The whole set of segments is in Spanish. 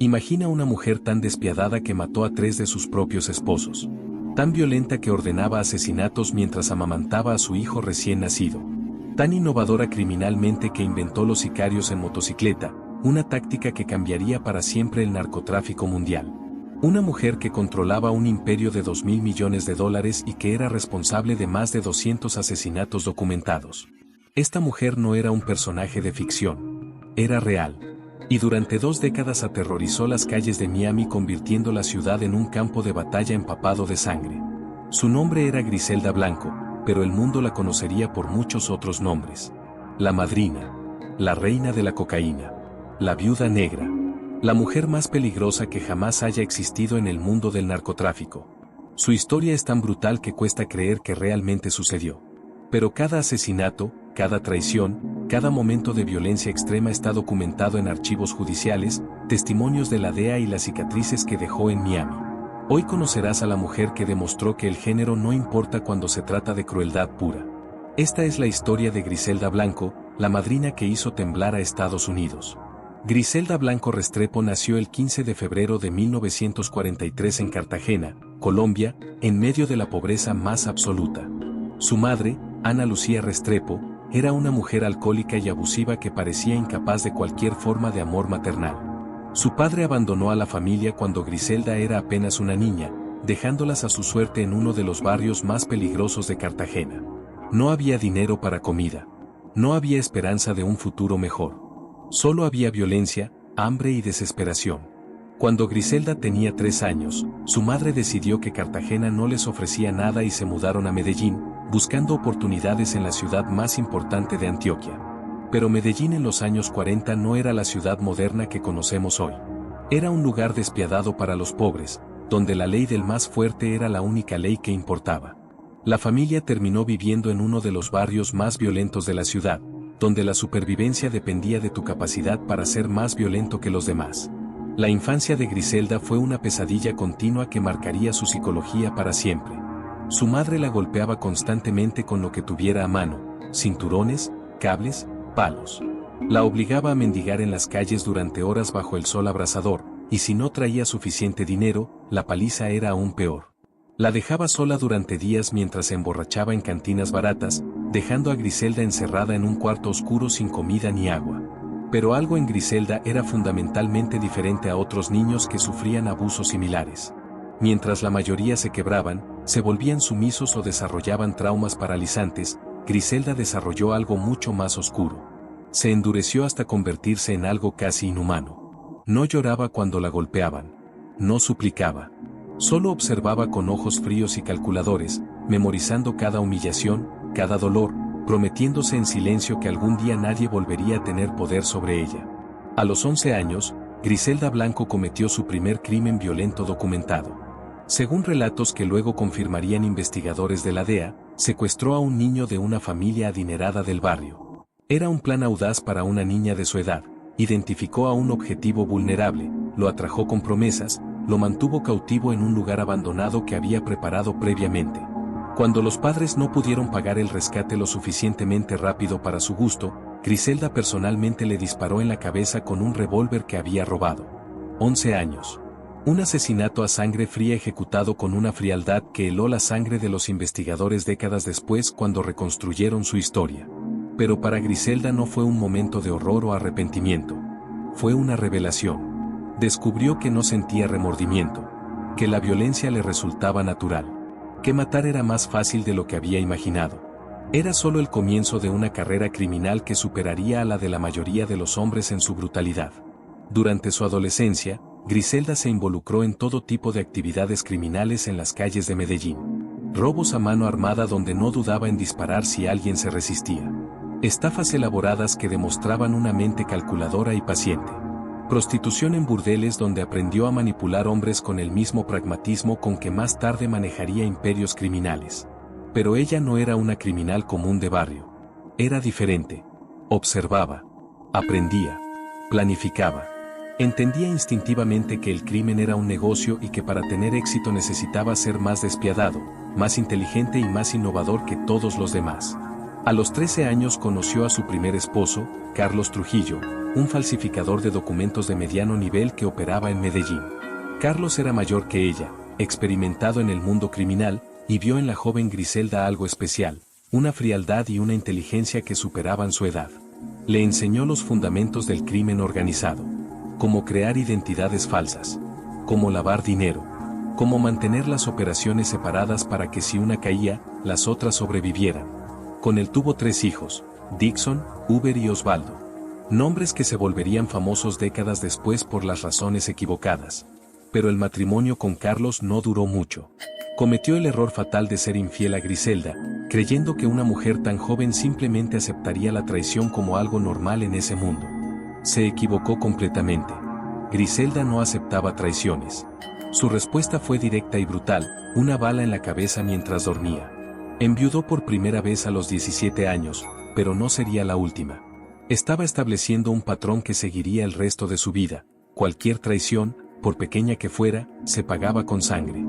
Imagina una mujer tan despiadada que mató a 3 de sus propios esposos. Tan violenta que ordenaba asesinatos mientras amamantaba a su hijo recién nacido. Tan innovadora criminalmente que inventó los sicarios en motocicleta, una táctica que cambiaría para siempre el narcotráfico mundial. Una mujer que controlaba un imperio de $2.000 millones y que era responsable de más de 200 asesinatos documentados. Esta mujer no era un personaje de ficción. Era real. Y durante 2 décadas aterrorizó las calles de Miami convirtiendo la ciudad en un campo de batalla empapado de sangre. Su nombre era Griselda Blanco, pero el mundo la conocería por muchos otros nombres. La Madrina. La Reina de la Cocaína. La Viuda Negra. La mujer más peligrosa que jamás haya existido en el mundo del narcotráfico. Su historia es tan brutal que cuesta creer que realmente sucedió. Pero cada asesinato, cada traición, cada momento de violencia extrema está documentado en archivos judiciales, testimonios de la DEA y las cicatrices que dejó en Miami. Hoy conocerás a la mujer que demostró que el género no importa cuando se trata de crueldad pura. Esta es la historia de Griselda Blanco, la madrina que hizo temblar a Estados Unidos. Griselda Blanco Restrepo nació el 15 de febrero de 1943 en Cartagena, Colombia, en medio de la pobreza más absoluta. Su madre, Ana Lucía Restrepo, era una mujer alcohólica y abusiva que parecía incapaz de cualquier forma de amor maternal. Su padre abandonó a la familia cuando Griselda era apenas una niña, dejándolas a su suerte en uno de los barrios más peligrosos de Cartagena. No había dinero para comida. No había esperanza de un futuro mejor. Solo había violencia, hambre y desesperación. Cuando Griselda tenía 3 años, su madre decidió que Cartagena no les ofrecía nada y se mudaron a Medellín, buscando oportunidades en la ciudad más importante de Antioquia. Pero Medellín en los años 40 no era la ciudad moderna que conocemos hoy. Era un lugar despiadado para los pobres, donde la ley del más fuerte era la única ley que importaba. La familia terminó viviendo en uno de los barrios más violentos de la ciudad, donde la supervivencia dependía de tu capacidad para ser más violento que los demás. La infancia de Griselda fue una pesadilla continua que marcaría su psicología para siempre. Su madre la golpeaba constantemente con lo que tuviera a mano, cinturones, cables, palos. La obligaba a mendigar en las calles durante horas bajo el sol abrasador, y si no traía suficiente dinero, la paliza era aún peor. La dejaba sola durante días mientras se emborrachaba en cantinas baratas, dejando a Griselda encerrada en un cuarto oscuro sin comida ni agua. Pero algo en Griselda era fundamentalmente diferente a otros niños que sufrían abusos similares. Mientras la mayoría se quebraban, se volvían sumisos o desarrollaban traumas paralizantes, Griselda desarrolló algo mucho más oscuro. Se endureció hasta convertirse en algo casi inhumano. No lloraba cuando la golpeaban. No suplicaba. Solo observaba con ojos fríos y calculadores, memorizando cada humillación, cada dolor, prometiéndose en silencio que algún día nadie volvería a tener poder sobre ella. A los 11 años, Griselda Blanco cometió su primer crimen violento documentado. Según relatos que luego confirmarían investigadores de la DEA, secuestró a un niño de una familia adinerada del barrio. Era un plan audaz para una niña de su edad, identificó a un objetivo vulnerable, lo atrajo con promesas, lo mantuvo cautivo en un lugar abandonado que había preparado previamente. Cuando los padres no pudieron pagar el rescate lo suficientemente rápido para su gusto, Griselda personalmente le disparó en la cabeza con un revólver que había robado. 11 años. Un asesinato a sangre fría ejecutado con una frialdad que heló la sangre de los investigadores décadas después cuando reconstruyeron su historia. Pero para Griselda no fue un momento de horror o arrepentimiento. Fue una revelación. Descubrió que no sentía remordimiento, que la violencia le resultaba natural, que matar era más fácil de lo que había imaginado. Era solo el comienzo de una carrera criminal que superaría a la de la mayoría de los hombres en su brutalidad. Durante su adolescencia, Griselda se involucró en todo tipo de actividades criminales en las calles de Medellín. Robos a mano armada donde no dudaba en disparar si alguien se resistía. Estafas elaboradas que demostraban una mente calculadora y paciente. Prostitución en burdeles donde aprendió a manipular hombres con el mismo pragmatismo con que más tarde manejaría imperios criminales. Pero ella no era una criminal común de barrio. Era diferente. Observaba. Aprendía. Planificaba. Entendía instintivamente que el crimen era un negocio y que para tener éxito necesitaba ser más despiadado, más inteligente y más innovador que todos los demás. A los 13 años conoció a su primer esposo, Carlos Trujillo, un falsificador de documentos de mediano nivel que operaba en Medellín. Carlos era mayor que ella, experimentado en el mundo criminal, y vio en la joven Griselda algo especial, una frialdad y una inteligencia que superaban su edad. Le enseñó los fundamentos del crimen organizado, cómo crear identidades falsas, cómo lavar dinero, cómo mantener las operaciones separadas para que si una caía, las otras sobrevivieran. Con él tuvo 3 hijos, Dixon, Uber y Osvaldo. Nombres que se volverían famosos décadas después por las razones equivocadas. Pero el matrimonio con Carlos no duró mucho. Cometió el error fatal de ser infiel a Griselda, creyendo que una mujer tan joven simplemente aceptaría la traición como algo normal en ese mundo. Se equivocó completamente. Griselda no aceptaba traiciones. Su respuesta fue directa y brutal, una bala en la cabeza mientras dormía. Enviudó por primera vez a los 17 años, pero no sería la última. Estaba estableciendo un patrón que seguiría el resto de su vida. Cualquier traición, por pequeña que fuera, se pagaba con sangre.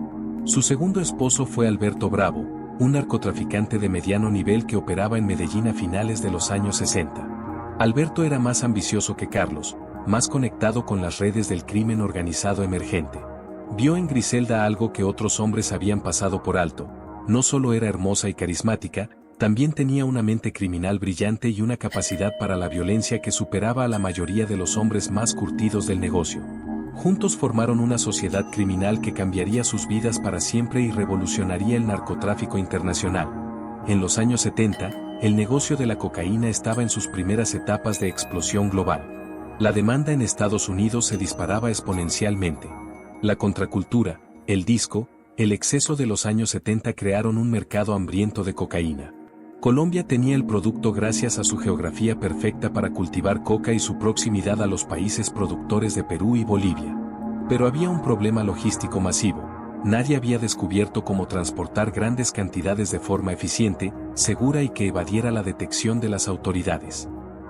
Su segundo esposo fue Alberto Bravo, un narcotraficante de mediano nivel que operaba en Medellín a finales de los años 60. Alberto era más ambicioso que Carlos, más conectado con las redes del crimen organizado emergente. Vio en Griselda algo que otros hombres habían pasado por alto. No solo era hermosa y carismática, también tenía una mente criminal brillante y una capacidad para la violencia que superaba a la mayoría de los hombres más curtidos del negocio. Juntos formaron una sociedad criminal que cambiaría sus vidas para siempre y revolucionaría el narcotráfico internacional. En los años 70, el negocio de la cocaína estaba en sus primeras etapas de explosión global. La demanda en Estados Unidos se disparaba exponencialmente. La contracultura, el disco, el exceso de los años 70 crearon un mercado hambriento de cocaína. Colombia tenía el producto gracias a su geografía perfecta para cultivar coca y su proximidad a los países productores de Perú y Bolivia. Pero había un problema logístico masivo. Nadie había descubierto cómo transportar grandes cantidades de forma eficiente, segura y que evadiera la detección de las autoridades.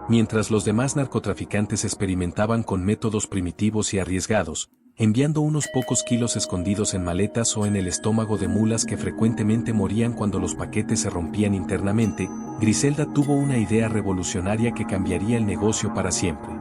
Mientras los demás narcotraficantes experimentaban con métodos primitivos y arriesgados, enviando unos pocos kilos escondidos en maletas o en el estómago de mulas que frecuentemente morían cuando los paquetes se rompían internamente, Griselda tuvo una idea revolucionaria que cambiaría el negocio para siempre.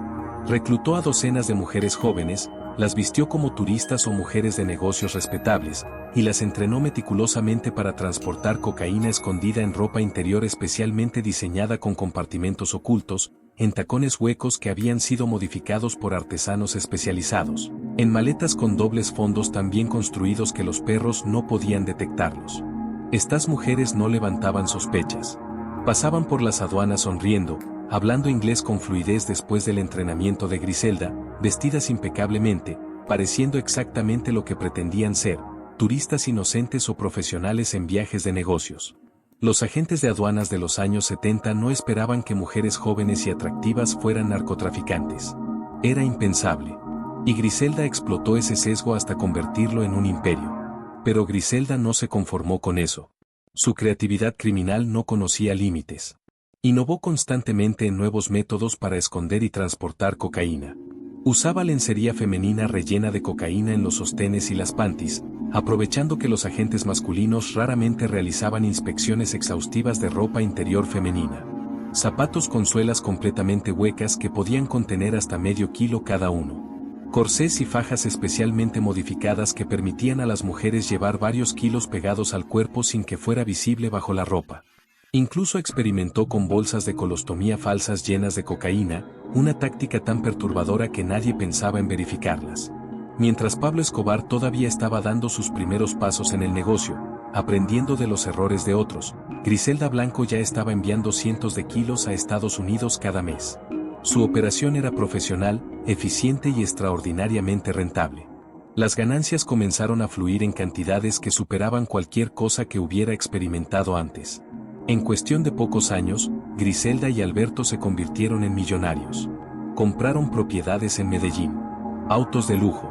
Reclutó a docenas de mujeres jóvenes, las vistió como turistas o mujeres de negocios respetables, y las entrenó meticulosamente para transportar cocaína escondida en ropa interior especialmente diseñada con compartimentos ocultos, en tacones huecos que habían sido modificados por artesanos especializados, en maletas con dobles fondos tan bien construidos que los perros no podían detectarlos. Estas mujeres no levantaban sospechas. Pasaban por las aduanas sonriendo, hablando inglés con fluidez después del entrenamiento de Griselda, vestidas impecablemente, pareciendo exactamente lo que pretendían ser, turistas inocentes o profesionales en viajes de negocios. Los agentes de aduanas de los años 70 no esperaban que mujeres jóvenes y atractivas fueran narcotraficantes. Era impensable. Y Griselda explotó ese sesgo hasta convertirlo en un imperio. Pero Griselda no se conformó con eso. Su creatividad criminal no conocía límites. Innovó constantemente en nuevos métodos para esconder y transportar cocaína. Usaba lencería femenina rellena de cocaína en los sostenes y las panties, aprovechando que los agentes masculinos raramente realizaban inspecciones exhaustivas de ropa interior femenina. Zapatos con suelas completamente huecas que podían contener hasta medio kilo cada uno. Corsés y fajas especialmente modificadas que permitían a las mujeres llevar varios kilos pegados al cuerpo sin que fuera visible bajo la ropa. Incluso experimentó con bolsas de colostomía falsas llenas de cocaína, una táctica tan perturbadora que nadie pensaba en verificarlas. Mientras Pablo Escobar todavía estaba dando sus primeros pasos en el negocio, aprendiendo de los errores de otros, Griselda Blanco ya estaba enviando cientos de kilos a Estados Unidos cada mes. Su operación era profesional, eficiente y extraordinariamente rentable. Las ganancias comenzaron a fluir en cantidades que superaban cualquier cosa que hubiera experimentado antes. En cuestión de pocos años, Griselda y Alberto se convirtieron en millonarios. Compraron propiedades en Medellín. Autos de lujo.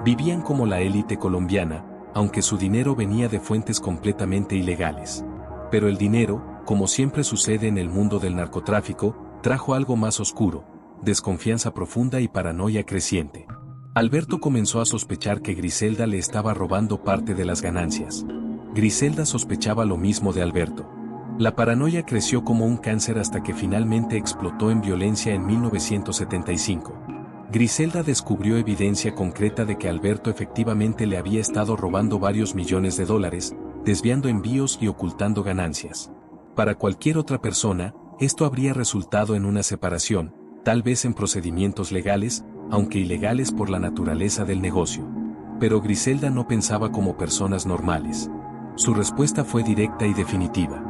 Vivían como la élite colombiana, aunque su dinero venía de fuentes completamente ilegales. Pero el dinero, como siempre sucede en el mundo del narcotráfico, trajo algo más oscuro, desconfianza profunda y paranoia creciente. Alberto comenzó a sospechar que Griselda le estaba robando parte de las ganancias. Griselda sospechaba lo mismo de Alberto. La paranoia creció como un cáncer hasta que finalmente explotó en violencia en 1975. Griselda descubrió evidencia concreta de que Alberto efectivamente le había estado robando varios millones de dólares, desviando envíos y ocultando ganancias. Para cualquier otra persona, esto habría resultado en una separación, tal vez en procedimientos legales, aunque ilegales por la naturaleza del negocio. Pero Griselda no pensaba como personas normales. Su respuesta fue directa y definitiva.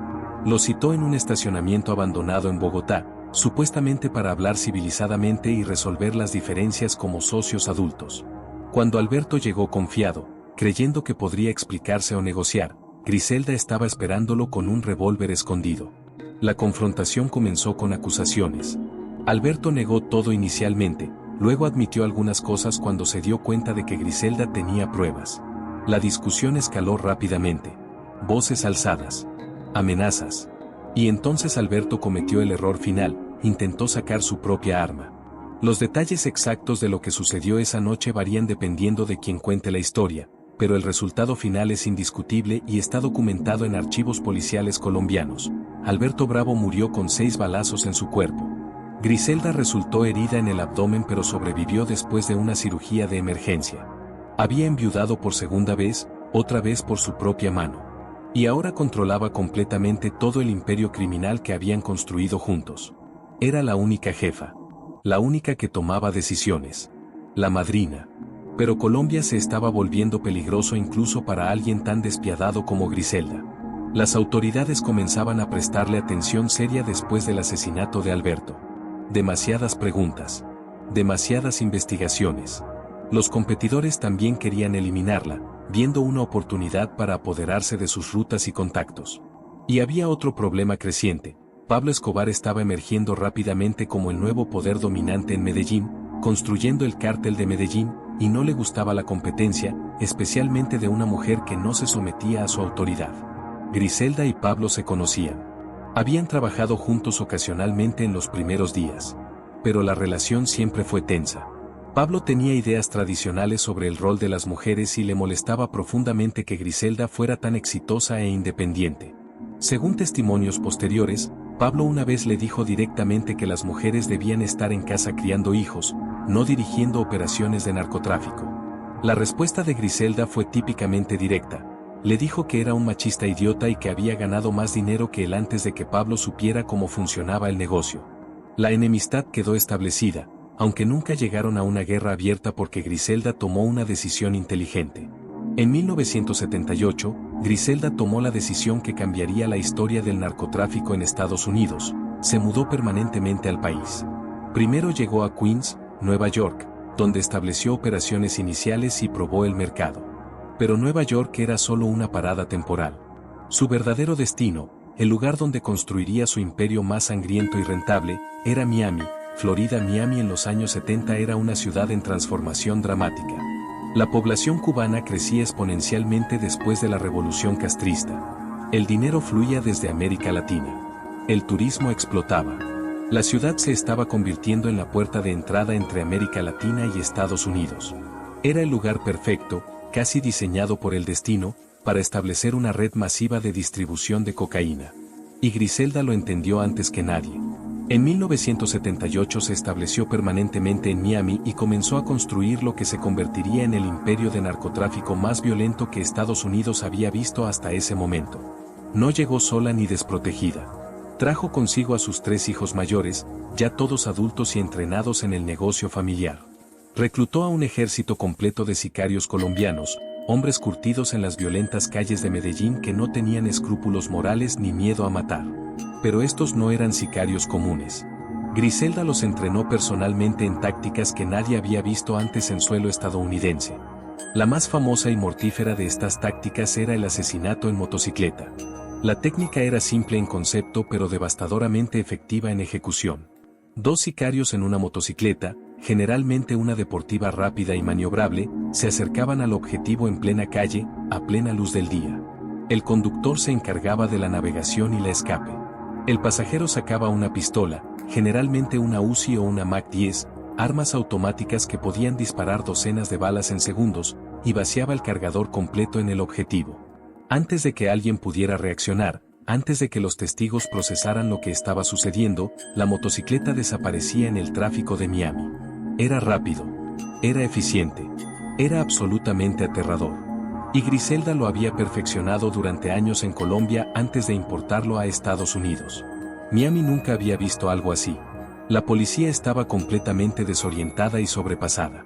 Lo citó en un estacionamiento abandonado en Bogotá, supuestamente para hablar civilizadamente y resolver las diferencias como socios adultos. Cuando Alberto llegó confiado, creyendo que podría explicarse o negociar, Griselda estaba esperándolo con un revólver escondido. La confrontación comenzó con acusaciones. Alberto negó todo inicialmente, luego admitió algunas cosas cuando se dio cuenta de que Griselda tenía pruebas. La discusión escaló rápidamente. Voces alzadas. Amenazas. Y entonces Alberto cometió el error final, intentó sacar su propia arma. Los detalles exactos de lo que sucedió esa noche varían dependiendo de quien cuente la historia, pero el resultado final es indiscutible y está documentado en archivos policiales colombianos. Alberto Bravo murió con 6 balazos en su cuerpo. Griselda resultó herida en el abdomen pero sobrevivió después de una cirugía de emergencia. Había enviudado por segunda vez, otra vez por su propia mano. Y ahora controlaba completamente todo el imperio criminal que habían construido juntos. Era la única jefa. La única que tomaba decisiones. La madrina. Pero Colombia se estaba volviendo peligroso incluso para alguien tan despiadado como Griselda. Las autoridades comenzaban a prestarle atención seria después del asesinato de Alberto. Demasiadas preguntas. Demasiadas investigaciones. Los competidores también querían eliminarla, viendo una oportunidad para apoderarse de sus rutas y contactos. Y había otro problema creciente. Pablo Escobar estaba emergiendo rápidamente como el nuevo poder dominante en Medellín, construyendo el cártel de Medellín, y no le gustaba la competencia, especialmente de una mujer que no se sometía a su autoridad. Griselda y Pablo se conocían. Habían trabajado juntos ocasionalmente en los primeros días. Pero la relación siempre fue tensa. Pablo tenía ideas tradicionales sobre el rol de las mujeres y le molestaba profundamente que Griselda fuera tan exitosa e independiente. Según testimonios posteriores, Pablo una vez le dijo directamente que las mujeres debían estar en casa criando hijos, no dirigiendo operaciones de narcotráfico. La respuesta de Griselda fue típicamente directa. Le dijo que era un machista idiota y que había ganado más dinero que él antes de que Pablo supiera cómo funcionaba el negocio. La enemistad quedó establecida, aunque nunca llegaron a una guerra abierta porque Griselda tomó una decisión inteligente. En 1978, Griselda tomó la decisión que cambiaría la historia del narcotráfico en Estados Unidos. Se mudó permanentemente al país. Primero llegó a Queens, Nueva York, donde estableció operaciones iniciales y probó el mercado. Pero Nueva York era solo una parada temporal. Su verdadero destino, el lugar donde construiría su imperio más sangriento y rentable, era Miami, Florida. Miami en los años 70 era una ciudad en transformación dramática. La población cubana crecía exponencialmente después de la revolución castrista. El dinero fluía desde América Latina. El turismo explotaba. La ciudad se estaba convirtiendo en la puerta de entrada entre América Latina y Estados Unidos. Era el lugar perfecto, casi diseñado por el destino, para establecer una red masiva de distribución de cocaína. Y Griselda lo entendió antes que nadie. En 1978 se estableció permanentemente en Miami y comenzó a construir lo que se convertiría en el imperio de narcotráfico más violento que Estados Unidos había visto hasta ese momento. No llegó sola ni desprotegida. Trajo consigo a sus 3 hijos mayores, ya todos adultos y entrenados en el negocio familiar. Reclutó a un ejército completo de sicarios colombianos, hombres curtidos en las violentas calles de Medellín que no tenían escrúpulos morales ni miedo a matar. Pero estos no eran sicarios comunes. Griselda los entrenó personalmente en tácticas que nadie había visto antes en suelo estadounidense. La más famosa y mortífera de estas tácticas era el asesinato en motocicleta. La técnica era simple en concepto pero devastadoramente efectiva en ejecución. 2 sicarios en una motocicleta, generalmente una deportiva rápida y maniobrable, se acercaban al objetivo en plena calle, a plena luz del día. El conductor se encargaba de la navegación y la escape. El pasajero sacaba una pistola, generalmente una Uzi o una Mac-10, armas automáticas que podían disparar docenas de balas en segundos, y vaciaba el cargador completo en el objetivo. Antes de que alguien pudiera reaccionar, Antes de que los testigos procesaran lo que estaba sucediendo, la motocicleta desaparecía en el tráfico de Miami. Era rápido. Era eficiente. Era absolutamente aterrador. Y Griselda lo había perfeccionado durante años en Colombia antes de importarlo a Estados Unidos. Miami nunca había visto algo así. La policía estaba completamente desorientada y sobrepasada.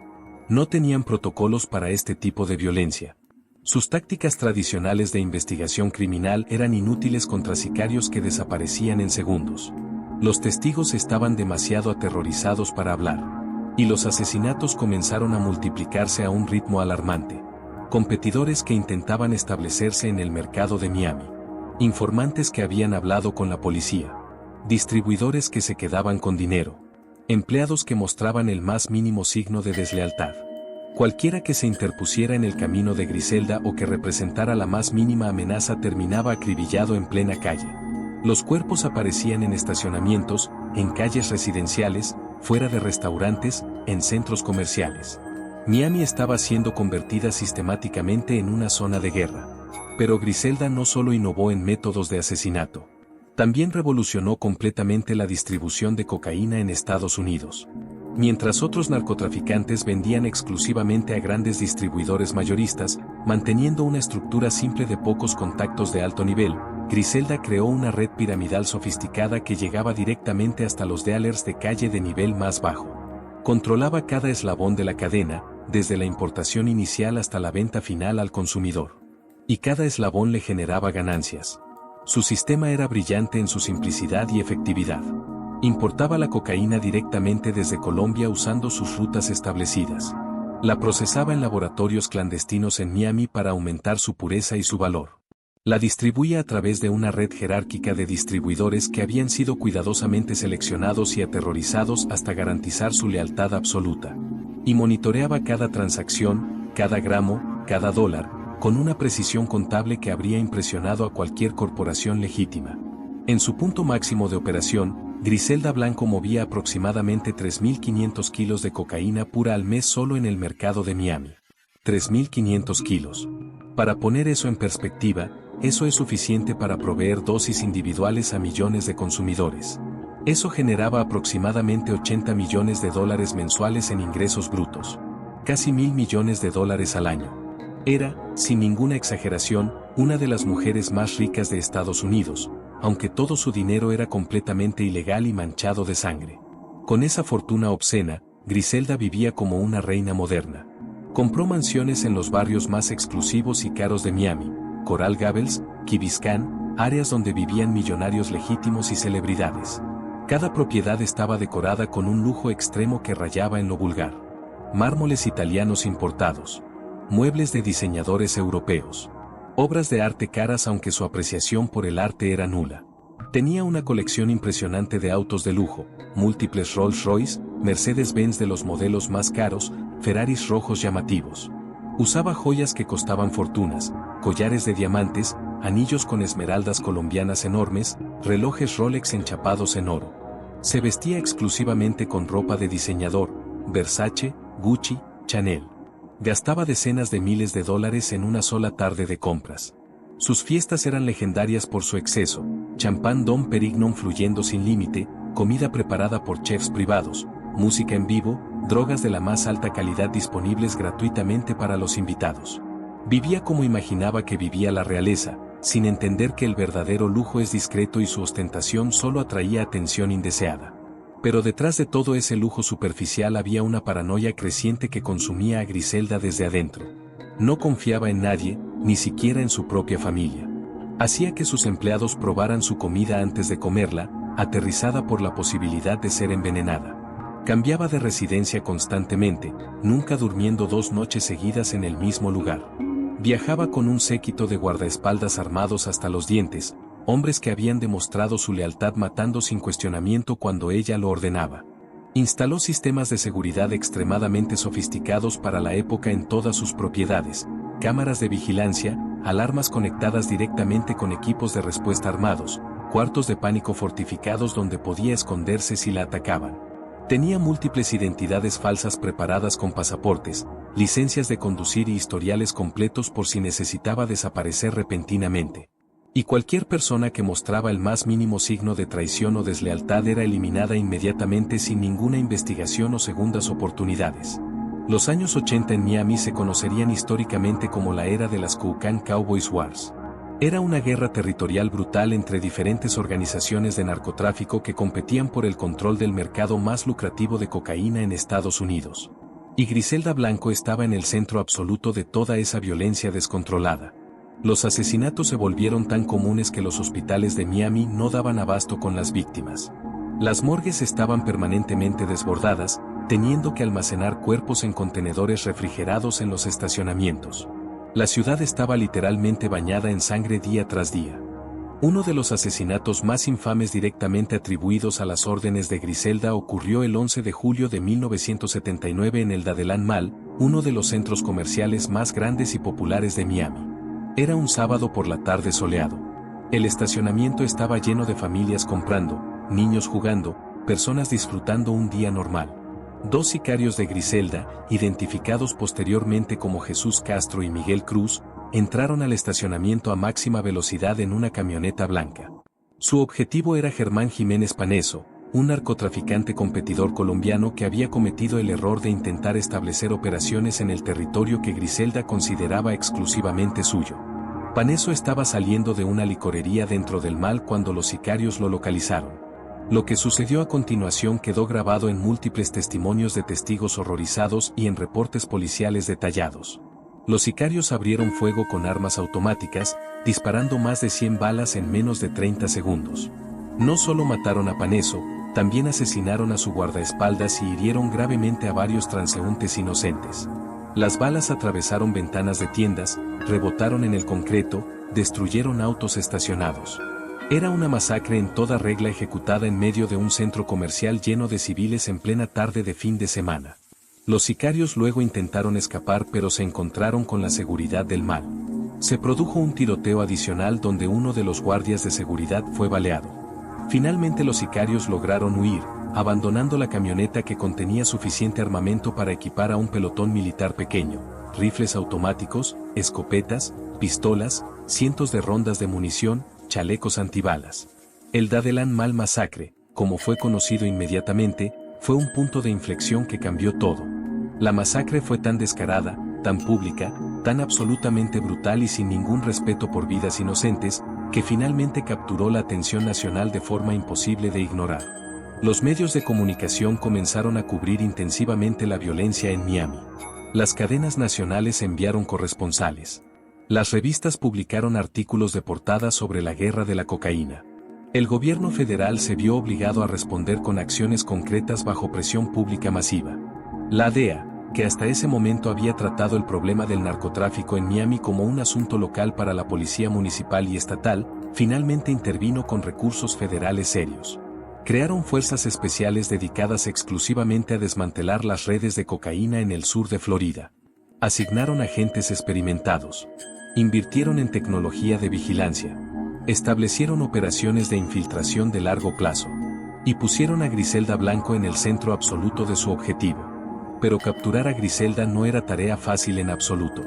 No tenían protocolos para este tipo de violencia. Sus tácticas tradicionales de investigación criminal eran inútiles contra sicarios que desaparecían en segundos. Los testigos estaban demasiado aterrorizados para hablar. Y los asesinatos comenzaron a multiplicarse a un ritmo alarmante. Competidores que intentaban establecerse en el mercado de Miami. Informantes que habían hablado con la policía. Distribuidores que se quedaban con dinero. Empleados que mostraban el más mínimo signo de deslealtad. Cualquiera que se interpusiera en el camino de Griselda o que representara la más mínima amenaza terminaba acribillado en plena calle. Los cuerpos aparecían en estacionamientos, en calles residenciales, fuera de restaurantes, en centros comerciales. Miami estaba siendo convertida sistemáticamente en una zona de guerra. Pero Griselda no solo innovó en métodos de asesinato. También revolucionó completamente la distribución de cocaína en Estados Unidos. Mientras otros narcotraficantes vendían exclusivamente a grandes distribuidores mayoristas, manteniendo una estructura simple de pocos contactos de alto nivel, Griselda creó una red piramidal sofisticada que llegaba directamente hasta los dealers de calle de nivel más bajo. Controlaba cada eslabón de la cadena, desde la importación inicial hasta la venta final al consumidor. Y cada eslabón le generaba ganancias. Su sistema era brillante en su simplicidad y efectividad. Importaba la cocaína directamente desde Colombia usando sus rutas establecidas. La procesaba en laboratorios clandestinos en Miami para aumentar su pureza y su valor. La distribuía a través de una red jerárquica de distribuidores que habían sido cuidadosamente seleccionados y aterrorizados hasta garantizar su lealtad absoluta. Y monitoreaba cada transacción, cada gramo, cada dólar, con una precisión contable que habría impresionado a cualquier corporación legítima. En su punto máximo de operación, Griselda Blanco movía aproximadamente 3.500 kilos de cocaína pura al mes solo en el mercado de Miami. 3.500 kilos. Para poner eso en perspectiva, eso es suficiente para proveer dosis individuales a millones de consumidores. Eso generaba aproximadamente $80 millones mensuales en ingresos brutos. Casi $1.000 millones al año. Era, sin ninguna exageración, una de las mujeres más ricas de Estados Unidos, aunque todo su dinero era completamente ilegal y manchado de sangre. Con esa fortuna obscena, Griselda vivía como una reina moderna. Compró mansiones en los barrios más exclusivos y caros de Miami, Coral Gables, Key Biscayne, áreas donde vivían millonarios legítimos y celebridades. Cada propiedad estaba decorada con un lujo extremo que rayaba en lo vulgar. Mármoles italianos importados. Muebles de diseñadores europeos. Obras de arte caras aunque su apreciación por el arte era nula. Tenía una colección impresionante de autos de lujo, múltiples Rolls-Royce, Mercedes-Benz de los modelos más caros, Ferraris rojos llamativos. Usaba joyas que costaban fortunas, collares de diamantes, anillos con esmeraldas colombianas enormes, relojes Rolex enchapados en oro. Se vestía exclusivamente con ropa de diseñador, Versace, Gucci, Chanel. Gastaba decenas de miles de dólares en una sola tarde de compras. Sus fiestas eran legendarias por su exceso, champán Dom Perignon fluyendo sin límite, comida preparada por chefs privados, música en vivo, drogas de la más alta calidad disponibles gratuitamente para los invitados. Vivía como imaginaba que vivía la realeza, sin entender que el verdadero lujo es discreto y su ostentación solo atraía atención indeseada. Pero detrás de todo ese lujo superficial había una paranoia creciente que consumía a Griselda desde adentro. No confiaba en nadie, ni siquiera en su propia familia. Hacía que sus empleados probaran su comida antes de comerla, aterrizada por la posibilidad de ser envenenada. Cambiaba de residencia constantemente, nunca durmiendo 2 noches seguidas en el mismo lugar. Viajaba con un séquito de guardaespaldas armados hasta los dientes, hombres que habían demostrado su lealtad matando sin cuestionamiento cuando ella lo ordenaba. Instaló sistemas de seguridad extremadamente sofisticados para la época en todas sus propiedades, cámaras de vigilancia, alarmas conectadas directamente con equipos de respuesta armados, cuartos de pánico fortificados donde podía esconderse si la atacaban. Tenía múltiples identidades falsas preparadas con pasaportes, licencias de conducir y historiales completos por si necesitaba desaparecer repentinamente. Y cualquier persona que mostraba el más mínimo signo de traición o deslealtad era eliminada inmediatamente sin ninguna investigación o segundas oportunidades. Los años 80 en Miami se conocerían históricamente como la era de las Cocaine Cowboys Wars. Era una guerra territorial brutal entre diferentes organizaciones de narcotráfico que competían por el control del mercado más lucrativo de cocaína en Estados Unidos. Y Griselda Blanco estaba en el centro absoluto de toda esa violencia descontrolada. Los asesinatos se volvieron tan comunes que los hospitales de Miami no daban abasto con las víctimas. Las morgues estaban permanentemente desbordadas, teniendo que almacenar cuerpos en contenedores refrigerados en los estacionamientos. La ciudad estaba literalmente bañada en sangre día tras día. Uno de los asesinatos más infames directamente atribuidos a las órdenes de Griselda ocurrió el 11 de julio de 1979 en el Dadeland Mall, uno de los centros comerciales más grandes y populares de Miami. Era un sábado por la tarde soleado. El estacionamiento estaba lleno de familias comprando, niños jugando, personas disfrutando un día normal. Dos sicarios de Griselda, identificados posteriormente como Jesús Castro y Miguel Cruz, entraron al estacionamiento a máxima velocidad en una camioneta blanca. Su objetivo era Germán Jiménez Paneso, un narcotraficante competidor colombiano que había cometido el error de intentar establecer operaciones en el territorio que Griselda consideraba exclusivamente suyo. Paneso estaba saliendo de una licorería dentro del mall cuando los sicarios lo localizaron. Lo que sucedió a continuación quedó grabado en múltiples testimonios de testigos horrorizados y en reportes policiales detallados. Los sicarios abrieron fuego con armas automáticas, disparando más de 100 balas en menos de 30 segundos. No solo mataron a Paneso, también asesinaron a su guardaespaldas y hirieron gravemente a varios transeúntes inocentes. Las balas atravesaron ventanas de tiendas, rebotaron en el concreto, destruyeron autos estacionados. Era una masacre en toda regla ejecutada en medio de un centro comercial lleno de civiles en plena tarde de fin de semana. Los sicarios luego intentaron escapar pero se encontraron con la seguridad del mall. Se produjo un tiroteo adicional donde uno de los guardias de seguridad fue baleado. Finalmente los sicarios lograron huir, abandonando la camioneta que contenía suficiente armamento para equipar a un pelotón militar pequeño, rifles automáticos, escopetas, pistolas, cientos de rondas de munición, chalecos antibalas. El Dadeland Mall Masacre, como fue conocido inmediatamente, fue un punto de inflexión que cambió todo. La masacre fue tan descarada, tan pública, tan absolutamente brutal y sin ningún respeto por vidas inocentes, que finalmente capturó la atención nacional de forma imposible de ignorar. Los medios de comunicación comenzaron a cubrir intensivamente la violencia en Miami. Las cadenas nacionales enviaron corresponsales. Las revistas publicaron artículos de portada sobre la guerra de la cocaína. El gobierno federal se vio obligado a responder con acciones concretas bajo presión pública masiva. La DEA, que hasta ese momento había tratado el problema del narcotráfico en Miami como un asunto local para la policía municipal y estatal, finalmente intervino con recursos federales serios. Crearon fuerzas especiales dedicadas exclusivamente a desmantelar las redes de cocaína en el sur de Florida. Asignaron agentes experimentados. Invirtieron en tecnología de vigilancia. Establecieron operaciones de infiltración de largo plazo. Y pusieron a Griselda Blanco en el centro absoluto de su objetivo. Pero capturar a Griselda no era tarea fácil en absoluto.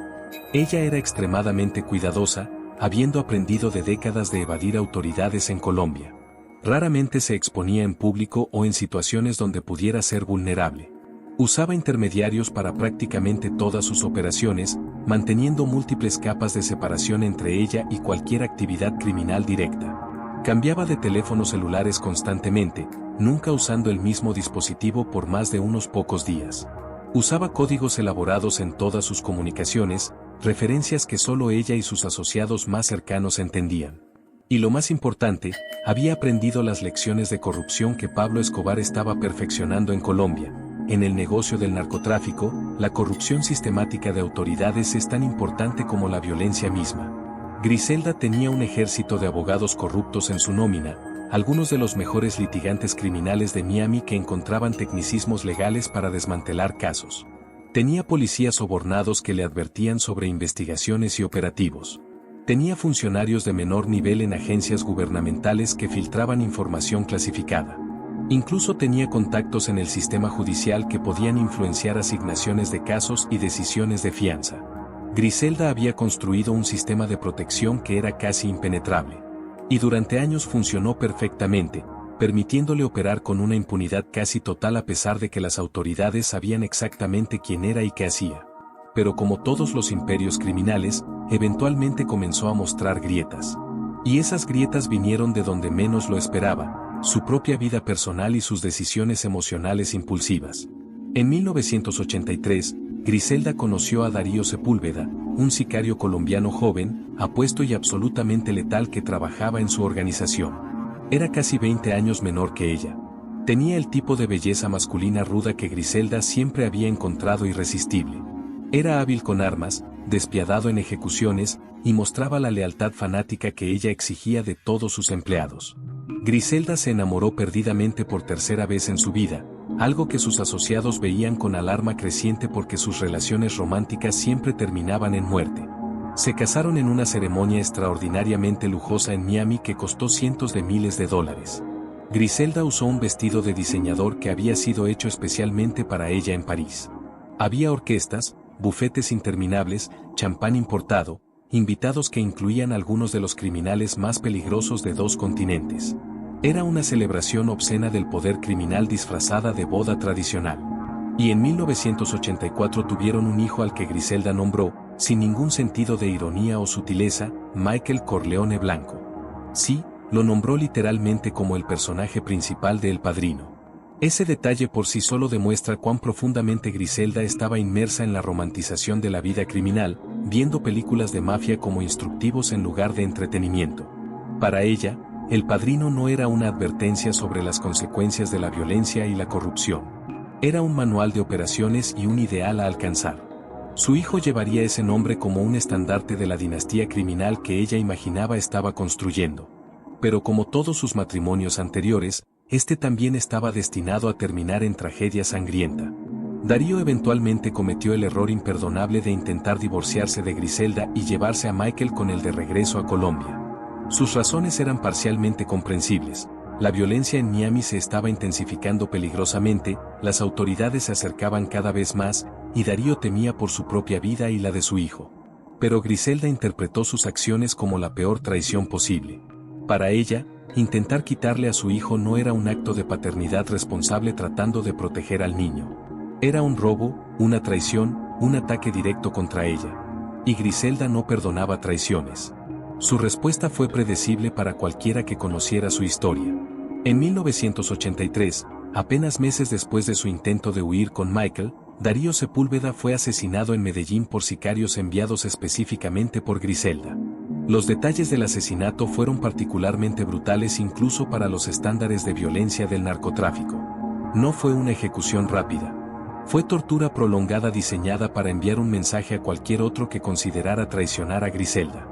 Ella era extremadamente cuidadosa, habiendo aprendido de décadas de evadir autoridades en Colombia. Raramente se exponía en público o en situaciones donde pudiera ser vulnerable. Usaba intermediarios para prácticamente todas sus operaciones, manteniendo múltiples capas de separación entre ella y cualquier actividad criminal directa. Cambiaba de teléfonos celulares constantemente, nunca usando el mismo dispositivo por más de unos pocos días. Usaba códigos elaborados en todas sus comunicaciones, referencias que solo ella y sus asociados más cercanos entendían. Y lo más importante, había aprendido las lecciones de corrupción que Pablo Escobar estaba perfeccionando en Colombia. En el negocio del narcotráfico, la corrupción sistemática de autoridades es tan importante como la violencia misma. Griselda tenía un ejército de abogados corruptos en su nómina, algunos de los mejores litigantes criminales de Miami que encontraban tecnicismos legales para desmantelar casos. Tenía policías sobornados que le advertían sobre investigaciones y operativos. Tenía funcionarios de menor nivel en agencias gubernamentales que filtraban información clasificada. Incluso tenía contactos en el sistema judicial que podían influenciar asignaciones de casos y decisiones de fianza. Griselda había construido un sistema de protección que era casi impenetrable. Y durante años funcionó perfectamente, permitiéndole operar con una impunidad casi total a pesar de que las autoridades sabían exactamente quién era y qué hacía. Pero como todos los imperios criminales, eventualmente comenzó a mostrar grietas. Y esas grietas vinieron de donde menos lo esperaba, su propia vida personal y sus decisiones emocionales impulsivas. En 1983, Griselda conoció a Darío Sepúlveda, un sicario colombiano joven, apuesto y absolutamente letal que trabajaba en su organización. Era casi 20 años menor que ella. Tenía el tipo de belleza masculina ruda que Griselda siempre había encontrado irresistible. Era hábil con armas, despiadado en ejecuciones, y mostraba la lealtad fanática que ella exigía de todos sus empleados. Griselda se enamoró perdidamente por tercera vez en su vida, algo que sus asociados veían con alarma creciente porque sus relaciones románticas siempre terminaban en muerte. Se casaron en una ceremonia extraordinariamente lujosa en Miami que costó cientos de miles de dólares. Griselda usó un vestido de diseñador que había sido hecho especialmente para ella en París. Había orquestas, bufetes interminables, champán importado, invitados que incluían algunos de los criminales más peligrosos de 2 continentes. Era una celebración obscena del poder criminal disfrazada de boda tradicional. Y en 1984 tuvieron un hijo al que Griselda nombró, sin ningún sentido de ironía o sutileza, Michael Corleone Blanco. Sí, lo nombró literalmente como el personaje principal de El Padrino. Ese detalle por sí solo demuestra cuán profundamente Griselda estaba inmersa en la romantización de la vida criminal, viendo películas de mafia como instructivos en lugar de entretenimiento. Para ella, El Padrino no era una advertencia sobre las consecuencias de la violencia y la corrupción. Era un manual de operaciones y un ideal a alcanzar. Su hijo llevaría ese nombre como un estandarte de la dinastía criminal que ella imaginaba estaba construyendo. Pero como todos sus matrimonios anteriores, este también estaba destinado a terminar en tragedia sangrienta. Darío eventualmente cometió el error imperdonable de intentar divorciarse de Griselda y llevarse a Michael con él de regreso a Colombia. Sus razones eran parcialmente comprensibles. La violencia en Miami se estaba intensificando peligrosamente, las autoridades se acercaban cada vez más, y Darío temía por su propia vida y la de su hijo. Pero Griselda interpretó sus acciones como la peor traición posible. Para ella, intentar quitarle a su hijo no era un acto de paternidad responsable tratando de proteger al niño. Era un robo, una traición, un ataque directo contra ella. Y Griselda no perdonaba traiciones. Su respuesta fue predecible para cualquiera que conociera su historia. En 1983, apenas meses después de su intento de huir con Michael, Darío Sepúlveda fue asesinado en Medellín por sicarios enviados específicamente por Griselda. Los detalles del asesinato fueron particularmente brutales incluso para los estándares de violencia del narcotráfico. No fue una ejecución rápida. Fue tortura prolongada diseñada para enviar un mensaje a cualquier otro que considerara traicionar a Griselda.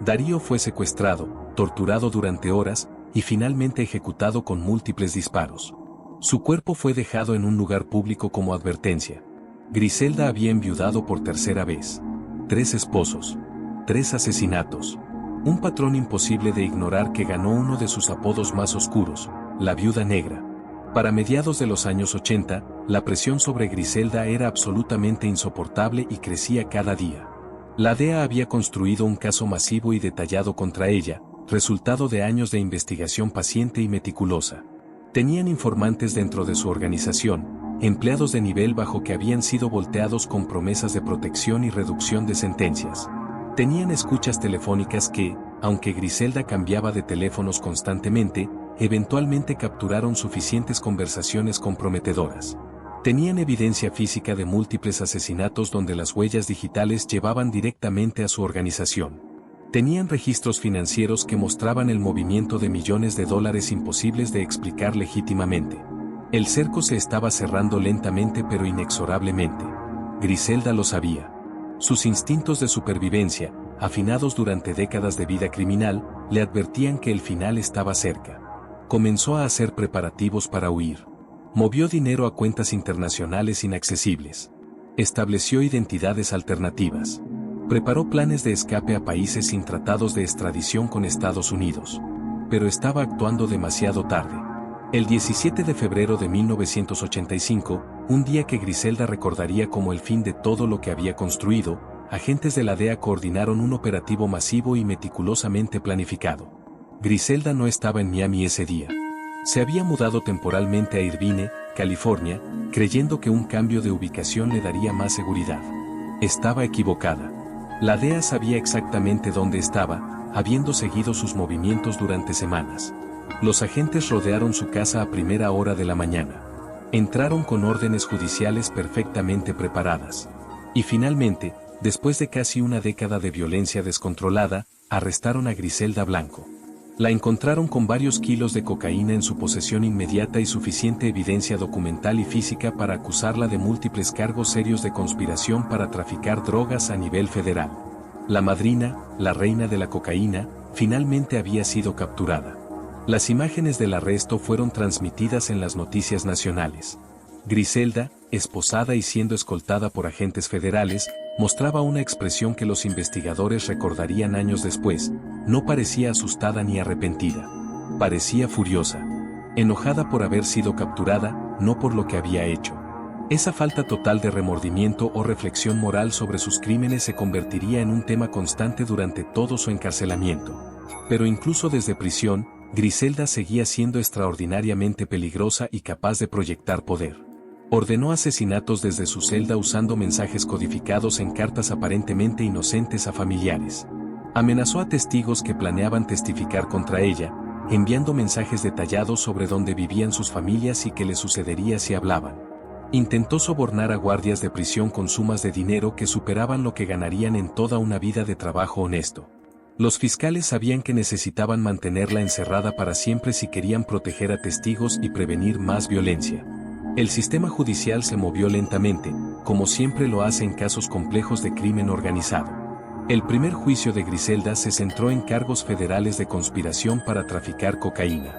Darío fue secuestrado, torturado durante horas, y finalmente ejecutado con múltiples disparos. Su cuerpo fue dejado en un lugar público como advertencia. Griselda había enviudado por tercera vez. 3 esposos. 3 asesinatos. Un patrón imposible de ignorar que ganó uno de sus apodos más oscuros, la Viuda Negra. Para mediados de los años 80, la presión sobre Griselda era absolutamente insoportable y crecía cada día. La DEA había construido un caso masivo y detallado contra ella, resultado de años de investigación paciente y meticulosa. Tenían informantes dentro de su organización, empleados de nivel bajo que habían sido volteados con promesas de protección y reducción de sentencias. Tenían escuchas telefónicas que, aunque Griselda cambiaba de teléfonos constantemente, eventualmente capturaron suficientes conversaciones comprometedoras. Tenían evidencia física de múltiples asesinatos donde las huellas digitales llevaban directamente a su organización. Tenían registros financieros que mostraban el movimiento de millones de dólares imposibles de explicar legítimamente. El cerco se estaba cerrando lentamente pero inexorablemente. Griselda lo sabía. Sus instintos de supervivencia, afinados durante décadas de vida criminal, le advertían que el final estaba cerca. Comenzó a hacer preparativos para huir. Movió dinero a cuentas internacionales inaccesibles. Estableció identidades alternativas. Preparó planes de escape a países sin tratados de extradición con Estados Unidos. Pero estaba actuando demasiado tarde. El 17 de febrero de 1985, un día que Griselda recordaría como el fin de todo lo que había construido, agentes de la DEA coordinaron un operativo masivo y meticulosamente planificado. Griselda no estaba en Miami ese día. Se había mudado temporalmente a Irvine, California, creyendo que un cambio de ubicación le daría más seguridad. Estaba equivocada. La DEA sabía exactamente dónde estaba, habiendo seguido sus movimientos durante semanas. Los agentes rodearon su casa a primera hora de la mañana. Entraron con órdenes judiciales perfectamente preparadas. Y finalmente, después de casi una década de violencia descontrolada, arrestaron a Griselda Blanco. La encontraron con varios kilos de cocaína en su posesión inmediata y suficiente evidencia documental y física para acusarla de múltiples cargos serios de conspiración para traficar drogas a nivel federal. La madrina, la reina de la cocaína, finalmente había sido capturada. Las imágenes del arresto fueron transmitidas en las noticias nacionales. Griselda, esposada y siendo escoltada por agentes federales, mostraba una expresión que los investigadores recordarían años después. No parecía asustada ni arrepentida. Parecía furiosa. Enojada por haber sido capturada, no por lo que había hecho. Esa falta total de remordimiento o reflexión moral sobre sus crímenes se convertiría en un tema constante durante todo su encarcelamiento. Pero incluso desde prisión, Griselda seguía siendo extraordinariamente peligrosa y capaz de proyectar poder. Ordenó asesinatos desde su celda usando mensajes codificados en cartas aparentemente inocentes a familiares. Amenazó a testigos que planeaban testificar contra ella, enviando mensajes detallados sobre dónde vivían sus familias y qué les sucedería si hablaban. Intentó sobornar a guardias de prisión con sumas de dinero que superaban lo que ganarían en toda una vida de trabajo honesto. Los fiscales sabían que necesitaban mantenerla encerrada para siempre si querían proteger a testigos y prevenir más violencia. El sistema judicial se movió lentamente, como siempre lo hace en casos complejos de crimen organizado. El primer juicio de Griselda se centró en cargos federales de conspiración para traficar cocaína.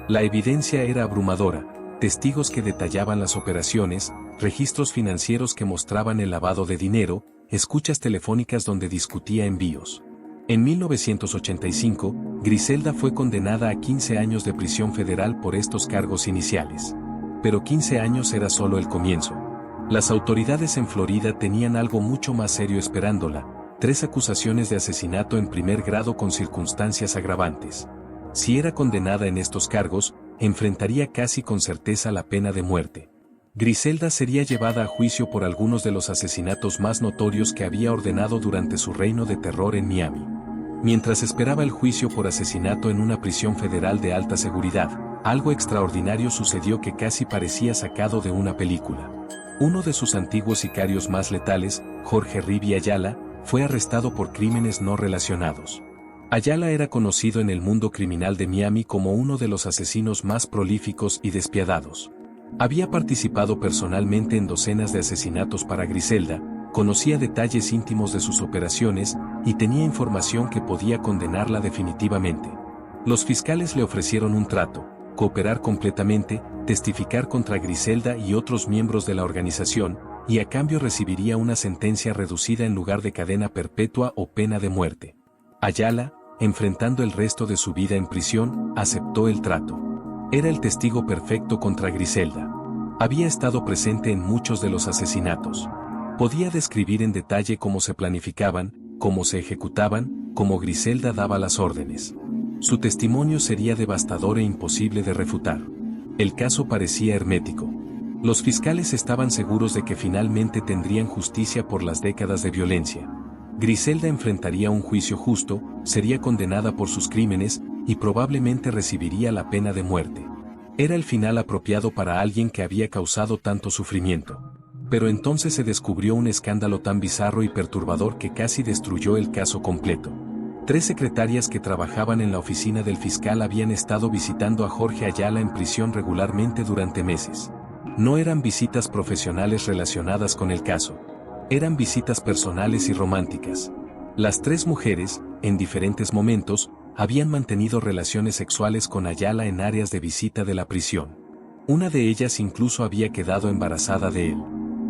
La evidencia era abrumadora, testigos que detallaban las operaciones, registros financieros que mostraban el lavado de dinero, escuchas telefónicas donde discutía envíos. En 1985, Griselda fue condenada a 15 años de prisión federal por estos cargos iniciales. Pero 15 años era solo el comienzo. Las autoridades en Florida tenían algo mucho más serio esperándola, 3 acusaciones de asesinato en primer grado con circunstancias agravantes. Si era condenada en estos cargos, enfrentaría casi con certeza la pena de muerte. Griselda sería llevada a juicio por algunos de los asesinatos más notorios que había ordenado durante su reino de terror en Miami. Mientras esperaba el juicio por asesinato en una prisión federal de alta seguridad, algo extraordinario sucedió que casi parecía sacado de una película. Uno de sus antiguos sicarios más letales, Jorge Rivi Ayala, fue arrestado por crímenes no relacionados. Ayala era conocido en el mundo criminal de Miami como uno de los asesinos más prolíficos y despiadados. Había participado personalmente en docenas de asesinatos para Griselda, conocía detalles íntimos de sus operaciones y tenía información que podía condenarla definitivamente. Los fiscales le ofrecieron un trato: cooperar completamente, testificar contra Griselda y otros miembros de la organización, y a cambio recibiría una sentencia reducida en lugar de cadena perpetua o pena de muerte. Ayala, enfrentando el resto de su vida en prisión, aceptó el trato. Era el testigo perfecto contra Griselda. Había estado presente en muchos de los asesinatos. Podía describir en detalle cómo se planificaban, cómo se ejecutaban, cómo Griselda daba las órdenes. Su testimonio sería devastador e imposible de refutar. El caso parecía hermético. Los fiscales estaban seguros de que finalmente tendrían justicia por las décadas de violencia. Griselda enfrentaría un juicio justo, sería condenada por sus crímenes y probablemente recibiría la pena de muerte. Era el final apropiado para alguien que había causado tanto sufrimiento. Pero entonces se descubrió un escándalo tan bizarro y perturbador que casi destruyó el caso completo. 3 secretarias que trabajaban en la oficina del fiscal habían estado visitando a Jorge Ayala en prisión regularmente durante meses. No eran visitas profesionales relacionadas con el caso. Eran visitas personales y románticas. Las 3 mujeres, en diferentes momentos, habían mantenido relaciones sexuales con Ayala en áreas de visita de la prisión. Una de ellas incluso había quedado embarazada de él.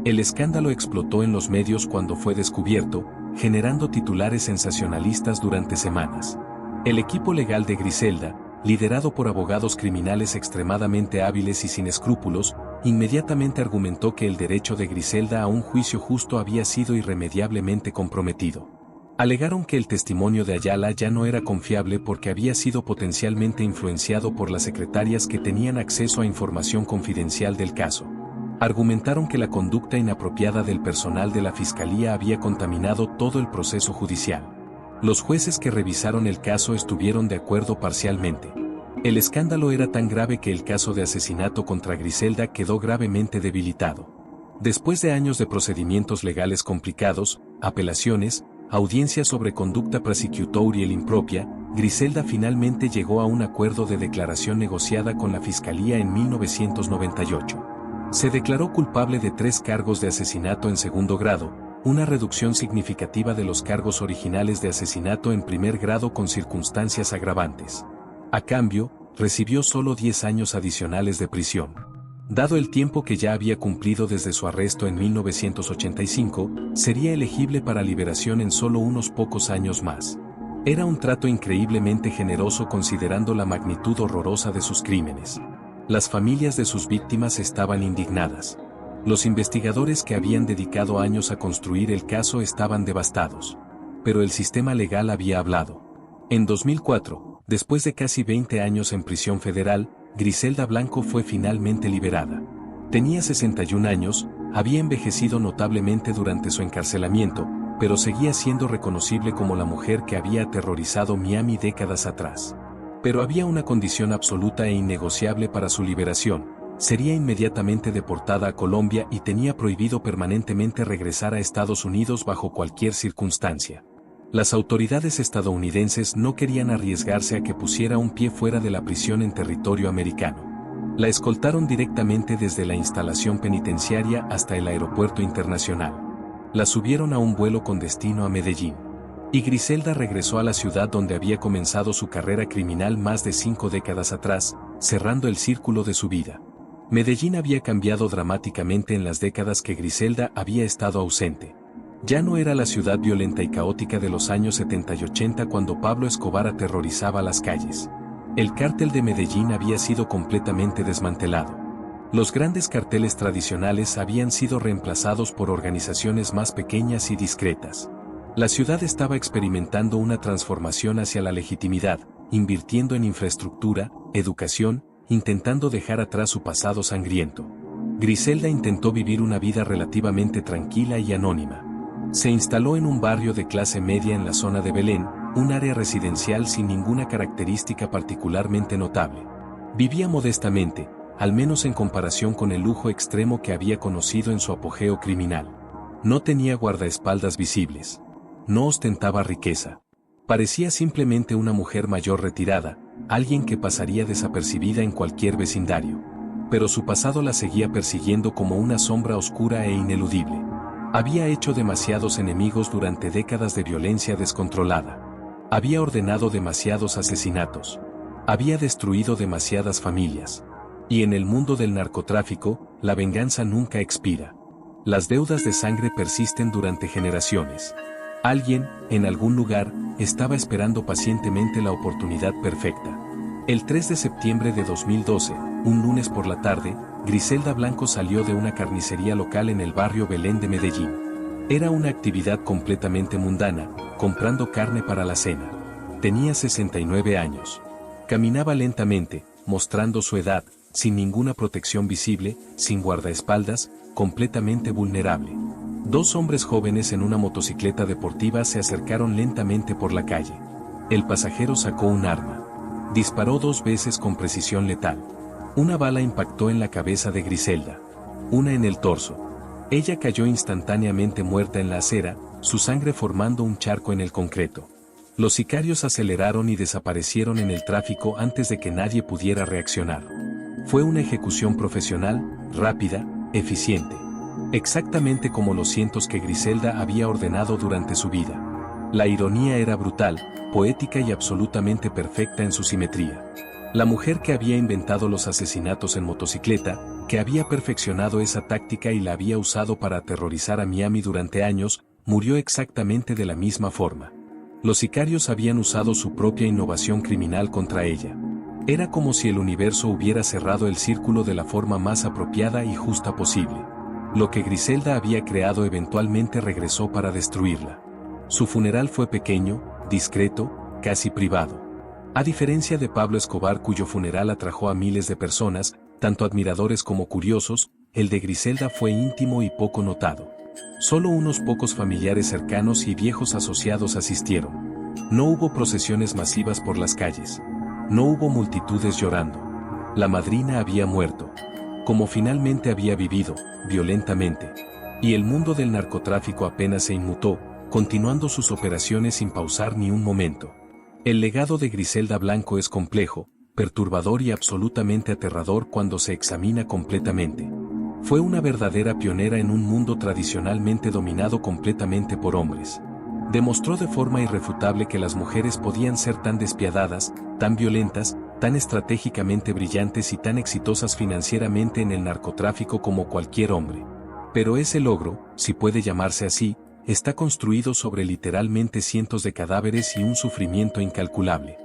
El escándalo explotó en los medios cuando fue descubierto, generando titulares sensacionalistas durante semanas. El equipo legal de Griselda, liderado por abogados criminales extremadamente hábiles y sin escrúpulos, inmediatamente argumentó que el derecho de Griselda a un juicio justo había sido irremediablemente comprometido. Alegaron que el testimonio de Ayala ya no era confiable porque había sido potencialmente influenciado por las secretarias que tenían acceso a información confidencial del caso. Argumentaron que la conducta inapropiada del personal de la Fiscalía había contaminado todo el proceso judicial. Los jueces que revisaron el caso estuvieron de acuerdo parcialmente. El escándalo era tan grave que el caso de asesinato contra Griselda quedó gravemente debilitado. Después de años de procedimientos legales complicados, apelaciones, audiencias sobre conducta prosecutorial impropia, Griselda finalmente llegó a un acuerdo de declaración negociada con la Fiscalía en 1998. Se declaró culpable de 3 cargos de asesinato en segundo grado, una reducción significativa de los cargos originales de asesinato en primer grado con circunstancias agravantes. A cambio, recibió solo 10 años adicionales de prisión. Dado el tiempo que ya había cumplido desde su arresto en 1985, sería elegible para liberación en solo unos pocos años más. Era un trato increíblemente generoso considerando la magnitud horrorosa de sus crímenes. Las familias de sus víctimas estaban indignadas. Los investigadores que habían dedicado años a construir el caso estaban devastados. Pero el sistema legal había hablado. En 2004, después de casi 20 años en prisión federal, Griselda Blanco fue finalmente liberada. Tenía 61 años, había envejecido notablemente durante su encarcelamiento, pero seguía siendo reconocible como la mujer que había aterrorizado Miami décadas atrás. Pero había una condición absoluta e innegociable para su liberación: sería inmediatamente deportada a Colombia y tenía prohibido permanentemente regresar a Estados Unidos bajo cualquier circunstancia. Las autoridades estadounidenses no querían arriesgarse a que pusiera un pie fuera de la prisión en territorio americano. La escoltaron directamente desde la instalación penitenciaria hasta el aeropuerto internacional. La subieron a un vuelo con destino a Medellín. Y Griselda regresó a la ciudad donde había comenzado su carrera criminal más de 5 décadas atrás, cerrando el círculo de su vida. Medellín había cambiado dramáticamente en las décadas que Griselda había estado ausente. Ya no era la ciudad violenta y caótica de los años 70 y 80 cuando Pablo Escobar aterrorizaba las calles. El cártel de Medellín había sido completamente desmantelado. Los grandes carteles tradicionales habían sido reemplazados por organizaciones más pequeñas y discretas. La ciudad estaba experimentando una transformación hacia la legitimidad, invirtiendo en infraestructura, educación, intentando dejar atrás su pasado sangriento. Griselda intentó vivir una vida relativamente tranquila y anónima. Se instaló en un barrio de clase media en la zona de Belén, un área residencial sin ninguna característica particularmente notable. Vivía modestamente, al menos en comparación con el lujo extremo que había conocido en su apogeo criminal. No tenía guardaespaldas visibles. No ostentaba riqueza. Parecía simplemente una mujer mayor retirada, alguien que pasaría desapercibida en cualquier vecindario. Pero su pasado la seguía persiguiendo como una sombra oscura e ineludible. Había hecho demasiados enemigos durante décadas de violencia descontrolada. Había ordenado demasiados asesinatos. Había destruido demasiadas familias. Y en el mundo del narcotráfico, la venganza nunca expira. Las deudas de sangre persisten durante generaciones. Alguien, en algún lugar, estaba esperando pacientemente la oportunidad perfecta. El 3 de septiembre de 2012, un lunes por la tarde, Griselda Blanco salió de una carnicería local en el barrio Belén de Medellín. Era una actividad completamente mundana, comprando carne para la cena. Tenía 69 años. Caminaba lentamente, mostrando su edad, sin ninguna protección visible, sin guardaespaldas, completamente vulnerable. 2 hombres jóvenes en una motocicleta deportiva se acercaron lentamente por la calle. El pasajero sacó un arma. Disparó 2 veces con precisión letal. Una bala impactó en la cabeza de Griselda. Una en el torso. Ella cayó instantáneamente muerta en la acera, su sangre formando un charco en el concreto. Los sicarios aceleraron y desaparecieron en el tráfico antes de que nadie pudiera reaccionar. Fue una ejecución profesional, rápida, eficiente. Exactamente como los cientos que Griselda había ordenado durante su vida. La ironía era brutal, poética y absolutamente perfecta en su simetría. La mujer que había inventado los asesinatos en motocicleta, que había perfeccionado esa táctica y la había usado para aterrorizar a Miami durante años, murió exactamente de la misma forma. Los sicarios habían usado su propia innovación criminal contra ella. Era como si el universo hubiera cerrado el círculo de la forma más apropiada y justa posible. Lo que Griselda había creado eventualmente regresó para destruirla. Su funeral fue pequeño, discreto, casi privado. A diferencia de Pablo Escobar, cuyo funeral atrajo a miles de personas, tanto admiradores como curiosos, el de Griselda fue íntimo y poco notado. Solo unos pocos familiares cercanos y viejos asociados asistieron. No hubo procesiones masivas por las calles. No hubo multitudes llorando. La madrina había muerto. Como finalmente había vivido, violentamente. Y el mundo del narcotráfico apenas se inmutó, continuando sus operaciones sin pausar ni un momento. El legado de Griselda Blanco es complejo, perturbador y absolutamente aterrador cuando se examina completamente. Fue una verdadera pionera en un mundo tradicionalmente dominado completamente por hombres. Demostró de forma irrefutable que las mujeres podían ser tan despiadadas, tan violentas, tan estratégicamente brillantes y tan exitosas financieramente en el narcotráfico como cualquier hombre. Pero ese logro, si puede llamarse así, está construido sobre literalmente cientos de cadáveres y un sufrimiento incalculable.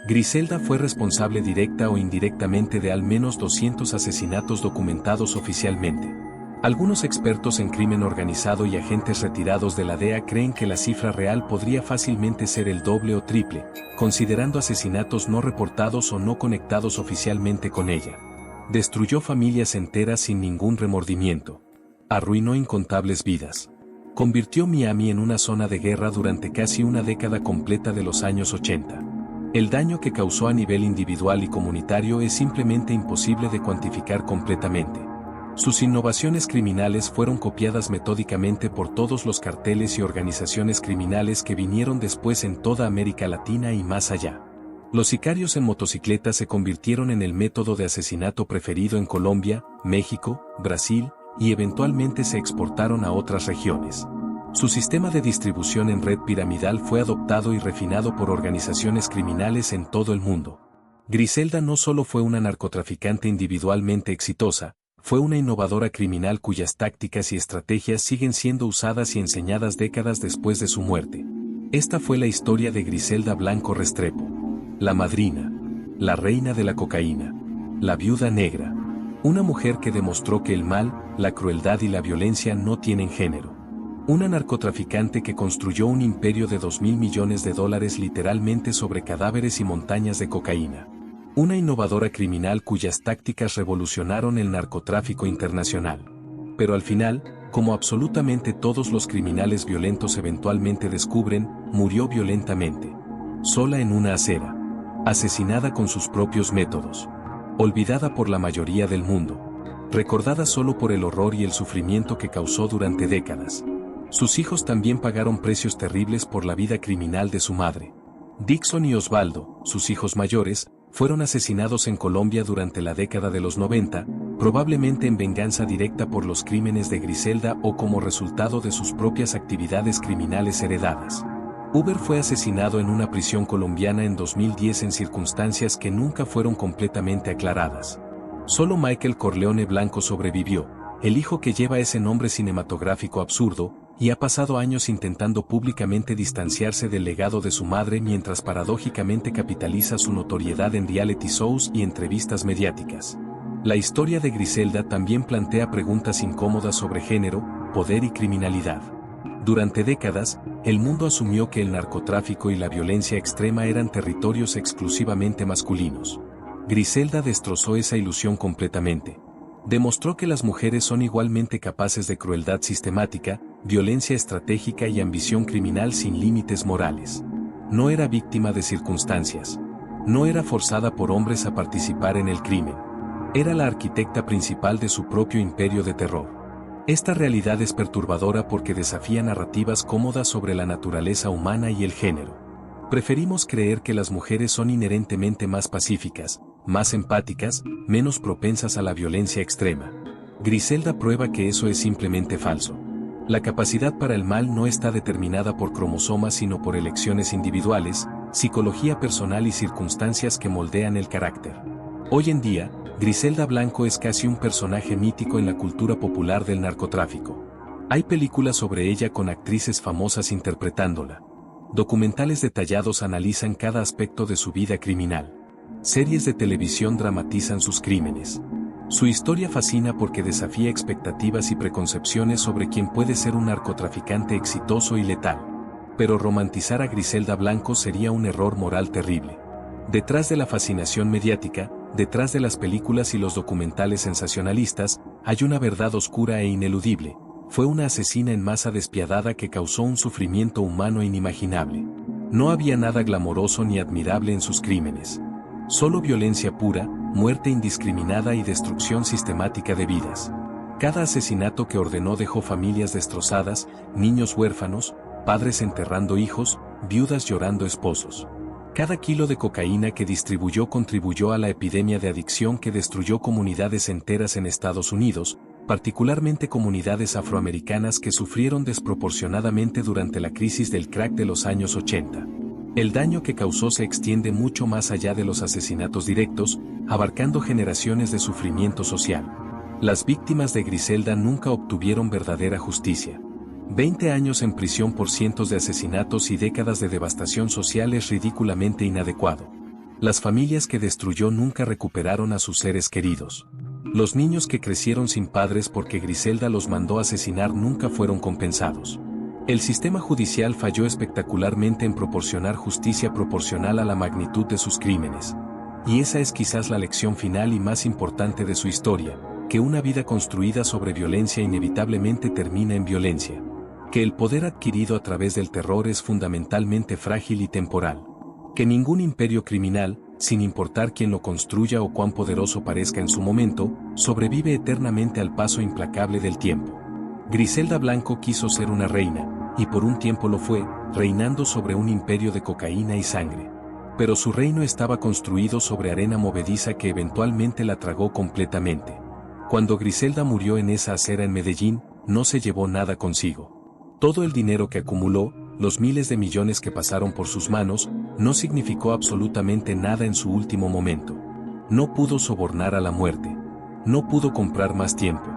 Griselda fue responsable directa o indirectamente de al menos 200 asesinatos documentados oficialmente. Algunos expertos en crimen organizado y agentes retirados de la DEA creen que la cifra real podría fácilmente ser el doble o triple, considerando asesinatos no reportados o no conectados oficialmente con ella. Destruyó familias enteras sin ningún remordimiento. Arruinó incontables vidas. Convirtió Miami en una zona de guerra durante casi una década completa de los años 80. El daño que causó a nivel individual y comunitario es simplemente imposible de cuantificar completamente. Sus innovaciones criminales fueron copiadas metódicamente por todos los carteles y organizaciones criminales que vinieron después en toda América Latina y más allá. Los sicarios en motocicleta se convirtieron en el método de asesinato preferido en Colombia, México, Brasil, y eventualmente se exportaron a otras regiones. Su sistema de distribución en red piramidal fue adoptado y refinado por organizaciones criminales en todo el mundo. Griselda no solo fue una narcotraficante individualmente exitosa, fue una innovadora criminal cuyas tácticas y estrategias siguen siendo usadas y enseñadas décadas después de su muerte. Esta fue la historia de Griselda Blanco Restrepo. La madrina. La reina de la cocaína. La viuda negra. Una mujer que demostró que el mal, la crueldad y la violencia no tienen género. Una narcotraficante que construyó un imperio de $2.000 millones literalmente sobre cadáveres y montañas de cocaína. Una innovadora criminal cuyas tácticas revolucionaron el narcotráfico internacional. Pero al final, como absolutamente todos los criminales violentos eventualmente descubren, murió violentamente. Sola en una acera. Asesinada con sus propios métodos. Olvidada por la mayoría del mundo. Recordada solo por el horror y el sufrimiento que causó durante décadas. Sus hijos también pagaron precios terribles por la vida criminal de su madre. Dixon y Osvaldo, sus hijos mayores, fueron asesinados en Colombia durante la década de los 90, probablemente en venganza directa por los crímenes de Griselda o como resultado de sus propias actividades criminales heredadas. Uber fue asesinado en una prisión colombiana en 2010 en circunstancias que nunca fueron completamente aclaradas. Solo Michael Corleone Blanco sobrevivió, el hijo que lleva ese nombre cinematográfico absurdo, y ha pasado años intentando públicamente distanciarse del legado de su madre mientras paradójicamente capitaliza su notoriedad en reality shows y entrevistas mediáticas. La historia de Griselda también plantea preguntas incómodas sobre género, poder y criminalidad. Durante décadas, el mundo asumió que el narcotráfico y la violencia extrema eran territorios exclusivamente masculinos. Griselda destrozó esa ilusión completamente. Demostró que las mujeres son igualmente capaces de crueldad sistemática, violencia estratégica y ambición criminal sin límites morales. No era víctima de circunstancias. No era forzada por hombres a participar en el crimen. Era la arquitecta principal de su propio imperio de terror. Esta realidad es perturbadora porque desafía narrativas cómodas sobre la naturaleza humana y el género. Preferimos creer que las mujeres son inherentemente más pacíficas, más empáticas, menos propensas a la violencia extrema. Griselda prueba que eso es simplemente falso. La capacidad para el mal no está determinada por cromosomas sino por elecciones individuales, psicología personal y circunstancias que moldean el carácter. Hoy en día, Griselda Blanco es casi un personaje mítico en la cultura popular del narcotráfico. Hay películas sobre ella con actrices famosas interpretándola. Documentales detallados analizan cada aspecto de su vida criminal. Series de televisión dramatizan sus crímenes. Su historia fascina porque desafía expectativas y preconcepciones sobre quién puede ser un narcotraficante exitoso y letal. Pero romantizar a Griselda Blanco sería un error moral terrible. Detrás de la fascinación mediática, detrás de las películas y los documentales sensacionalistas, hay una verdad oscura e ineludible. Fue una asesina en masa despiadada que causó un sufrimiento humano inimaginable. No había nada glamoroso ni admirable en sus crímenes. Solo violencia pura, muerte indiscriminada y destrucción sistemática de vidas. Cada asesinato que ordenó dejó familias destrozadas, niños huérfanos, padres enterrando hijos, viudas llorando esposos. Cada kilo de cocaína que distribuyó contribuyó a la epidemia de adicción que destruyó comunidades enteras en Estados Unidos, particularmente comunidades afroamericanas que sufrieron desproporcionadamente durante la crisis del crack de los años 80. El daño que causó se extiende mucho más allá de los asesinatos directos, abarcando generaciones de sufrimiento social. Las víctimas de Griselda nunca obtuvieron verdadera justicia. 20 años en prisión por cientos de asesinatos y décadas de devastación social es ridículamente inadecuado. Las familias que destruyó nunca recuperaron a sus seres queridos. Los niños que crecieron sin padres porque Griselda los mandó asesinar nunca fueron compensados. El sistema judicial falló espectacularmente en proporcionar justicia proporcional a la magnitud de sus crímenes. Y esa es quizás la lección final y más importante de su historia, que una vida construida sobre violencia inevitablemente termina en violencia. Que el poder adquirido a través del terror es fundamentalmente frágil y temporal. Que ningún imperio criminal, sin importar quién lo construya o cuán poderoso parezca en su momento, sobrevive eternamente al paso implacable del tiempo. Griselda Blanco quiso ser una reina, y por un tiempo lo fue, reinando sobre un imperio de cocaína y sangre. Pero su reino estaba construido sobre arena movediza que eventualmente la tragó completamente. Cuando Griselda murió en esa acera en Medellín, no se llevó nada consigo. Todo el dinero que acumuló, los miles de millones que pasaron por sus manos, no significó absolutamente nada en su último momento. No pudo sobornar a la muerte. No pudo comprar más tiempo.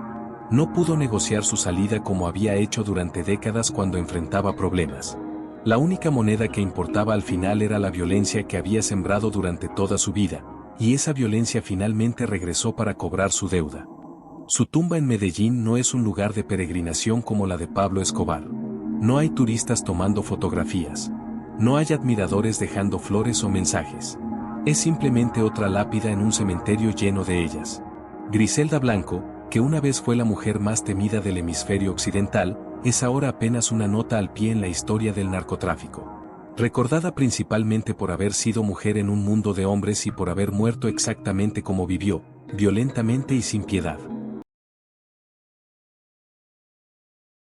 No pudo negociar su salida como había hecho durante décadas cuando enfrentaba problemas. La única moneda que importaba al final era la violencia que había sembrado durante toda su vida, y esa violencia finalmente regresó para cobrar su deuda. Su tumba en Medellín no es un lugar de peregrinación como la de Pablo Escobar. No hay turistas tomando fotografías. No hay admiradores dejando flores o mensajes. Es simplemente otra lápida en un cementerio lleno de ellas. Griselda Blanco, que una vez fue la mujer más temida del hemisferio occidental, es ahora apenas una nota al pie en la historia del narcotráfico. Recordada principalmente por haber sido mujer en un mundo de hombres y por haber muerto exactamente como vivió, violentamente y sin piedad.